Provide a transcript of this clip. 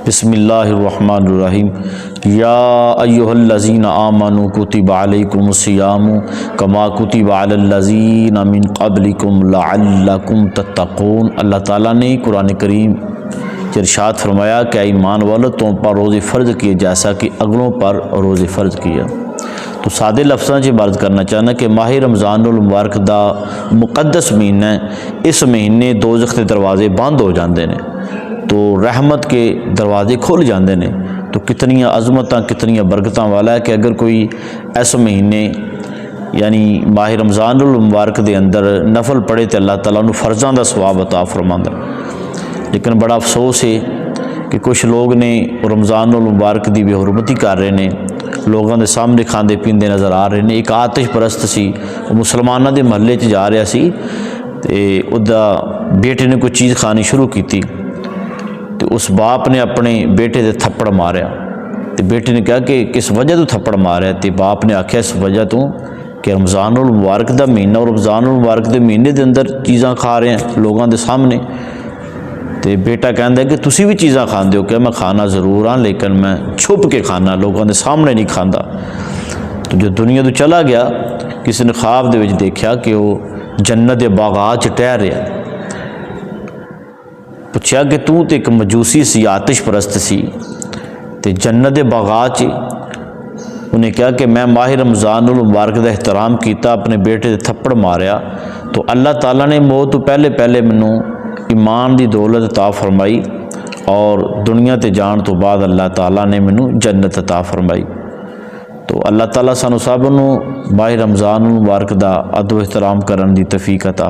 बिस्मिल्लाहिर्रहमानिर्रहीम। या अय्युहल्लज़ीना आमनू कुतिबा अलैकुमुस्सियामु कमा कुतिबा अलल्लज़ीना मिन क़ब्लिकुम लअल्लकुम तत्तक़ून। अल्लाह ताला ने कुरान करीम इरशाद फरमाया कि ईमान वालों, तुम पर रोज़े फ़र्ज़ किए जैसा कि अगलों पर रोज़े फ़र्ज़ किया। तो सादे लफ्ज़ां च बात करना चाहना कि माह रमज़ानुल मुबारक दा मुक़द्दस महीना है। इस महीने दोज़ख के दरवाजे बंद हो जाते हैं तो रहमत के दरवाजे खुल जाते हैं। तो कितनियाँ अज़मतां कितनियाँ बरकतां वाला है कि अगर कोई इस महीने यानी माह रमज़ानुल मुबारक के अंदर नफल पढ़े तो अल्लाह ताला उन्हें फ़र्ज़ां दा सवाब अता फरमांदा। लेकिन बड़ा अफसोस है कि कुछ लोग ने रमज़ानुल मुबारक की बेहुरमती कर रहे हैं, लोगों के सामने खाते पींदे नज़र आ रहे हैं। एक आतिश परस्त सी मुसलमानों के महल्ले च जा रहा सी ते उदा बेटे ने कोई चीज़ खानी शुरू की तो उस बाप ने अपने बेटे से थप्पड़ मारिया। तो बेटे ने कहा कि किस वजह तो थप्पड़ मारिया? तो बाप ने आख्या इस वजह तो कि रमज़ानुल मुबारक का महीना और रमज़ानुल मुबारक के महीने के अंदर चीज़ां खा रहे हैं लोगों के सामने। तो बेटा कहता है कि तुसी भी चीज़ां खाते हो? क्या मैं खाना ज़रूर हाँ, लेकिन मैं छुप के खाना, लोगों के सामने नहीं खाता। तो जो दुनिया तो चला गया, किसी ने ख्वाब दे विच देखा कि वह जन्नत के बागात च टहर रहा। पूछा कि तू तो एक मजूसी सी, आतिश परस्त सी, तो जन्नत के बागात च उन्हें कहा कि मैं माह रमज़ानुल मुबारक का एहतराम किया, अपने बेटे से थप्पड़ मारिया तो अल्लाह ताला ने मौत तो पहले पहले मैनू ईमान की दौलत अता फरमाई और दुनिया ते जान तो बाद अल्लाह ताला ने मैनू जन्नत अता फरमाई। तो अल्लाह ताला सानू सब नू माह रमज़ानुल मुबारक का अदब एहतराम करने की तौफीक अता